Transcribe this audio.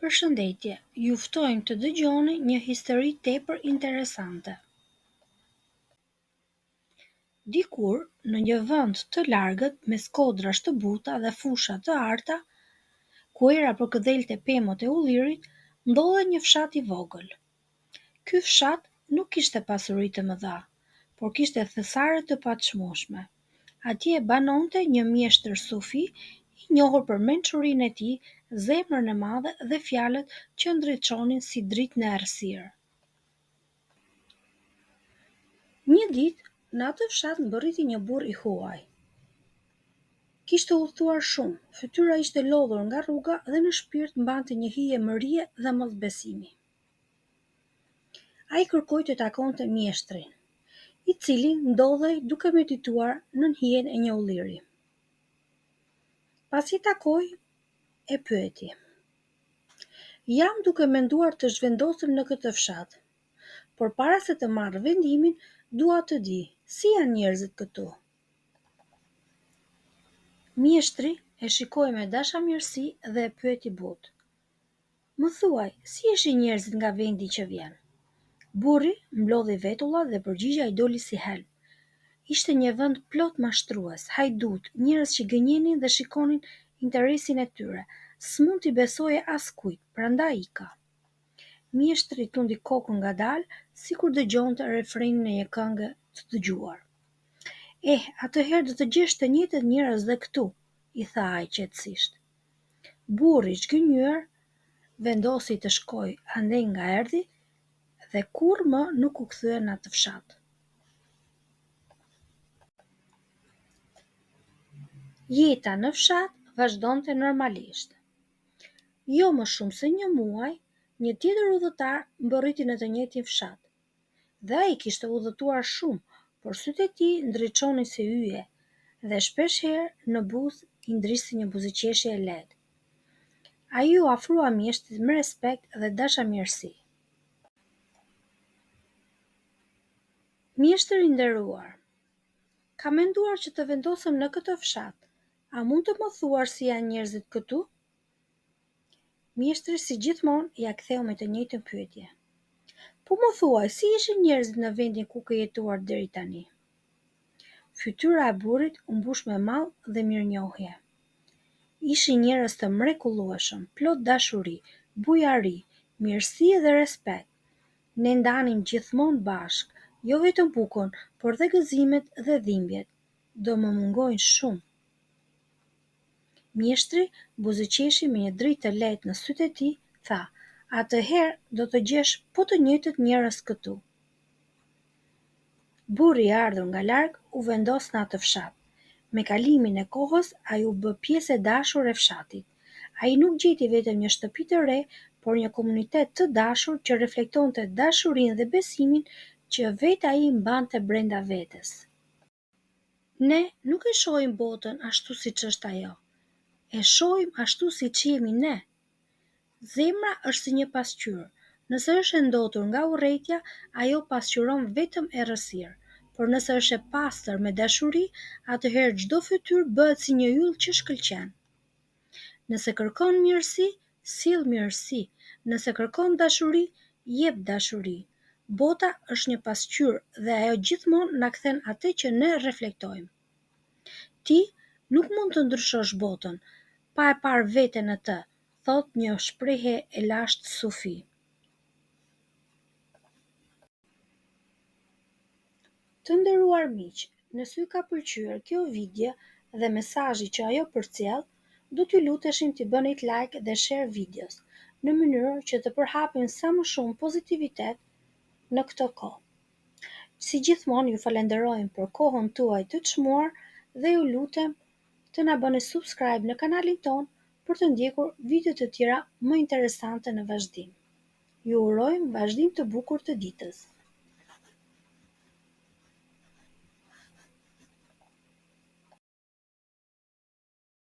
Përshëndetje, ju ftojmë të dëgjoni një histori tepër interesante. Dikur, në një vend të largët me skodrash të buta dhe fusha të arta, ku era përkëdhelte pemët e ullirit, ndodhej një fshat i vogël. Ky fshat nuk kishte pasuri të mëdha, por kishte thesare të paçmueshme. Atje banonte një mjeshtër sufi, i njohur për mençurinë e tij, zemrën e madhe dhe fjalët që ndriçonin si dritë në errësirë. Një ditë, në atë fshat mbërriti një burr i huaj. Kishte udhëtuar shumë, fytyra ishte lodhur nga rruga dhe në shpirt mbante një hije mërie dhe mosbesimi. Ai kërkoi të takonte mjeshtrin, i cili ndodhej duke medituar nën hijen e një ulliri. Pasi takoi, e pyeti: "Jam duke menduar të zhvendosem në këtë fshat, por para se të marr vendimin, dua të di, si janë njerëzit këtu?" Mjeshtri e shikoi me dashamirësi dhe e pyeti butë: "Më thuaj, si ishin njerëzit nga vendi që vjen?" Burri mblodhi vetulla dhe përgjigja i doli si helm. Ishte një vend plot mashtrues, hajdut, njerëz që gënjenin dhe shikonin interesin e tyre. S'mund t'i besoje askujt, prandaj ika. Mjeshtri tundi kokën ngadalë, sikur dëgjonte refrenin e një këngë të dëgjuar. Atëherë do të gjesh të njëjtët njerëz dhe këtu, i tha ai qetësisht. Burri i zgënjur vendosi të shkojë andej nga erdhi dhe kurrë më nuk u kthye në atë fshat. Jeta në fshat vazhdonte normalisht. Jo më shumë se një muaj, një tjetër udhëtar mbërriti në të njëjtin fshat. Dhe ai kishte udhëtuar shumë, por sytë e tij ndriçonin si yje dhe shpeshherë në buzë i ndristi një buzëqeshje e lehtë. Ai u afrua mjeshtrit me respekt dhe dashamirësi. Mjeshtër i nderuar, kam menduar që të vendosem në këtë fshat. A mund të më thuar si janë njerëzit këtu? Mjeshtri si gjithmonë ja ktheu me të njëjtën pyetje. Po më thuaj, si ishin njerëzit në vendin ku ke jetuar deri tani? Fytyra e burrit u mbush me mall dhe mirënjohje. Ishin njerëz të mrekullueshëm, plot dashuri, bujari, mirësi dhe respekt. Ne ndanim gjithmonë bashk, jo vetëm bukën, por dhe gëzimet dhe dhimbjet. Do më mungojnë shumë. Mjeshtri buzëqeshi me një dritë të lehtë në sytë e tij, tha: "Atëherë do të gjesh po të njëjtët njerëz këtu." Burri i ardhur nga larg u vendos në atë fshat. Me kalimin e kohës, ai u bë pjesë e dashur e fshatit. Ai nuk gjeti vetëm një shtëpi të re, por një komunitet të dashur që reflektonte dashurinë dhe besimin që vetë ai mbante brenda vetes. Ne nuk e shohim botën ashtu siç është ajo. E shohim ashtu siç jemi ne. Zemra është si një pasqyrë. Nëse është e ndotur nga urrejtja, ajo pasqyron vetëm errësirë. Por nëse është e pastër me dashuri, atëherë çdo fytyrë bëhet si një yll që shkëlqen. Nëse kërkon mirësi, sill mirësi. Nëse kërkon dashuri, jep dashuri. Bota është një pasqyrë dhe ajo gjithmonë na kthen atë që ne reflektojmë. Ti nuk mund të ndryshosh botën pa e parë veten në të, thot një shprehje e lashtë sufi. Të nderuar miq, nëse ju ka pëlqyer kjo video dhe mesazhi që ajo përcjell, do t'ju luteshim t'i bënit like dhe share videos, në mënyrë që të përhapim sa më shumë pozitivitet në këtë kohë. Si gjithmonë ju falenderojmë për kohën tuaj të çmuar dhe ju lutem të na bëni subscribe në kanalin ton për të ndjekur video të tjera më interesante në vazhdim. Ju urojmë vazhdim të bukur të ditës.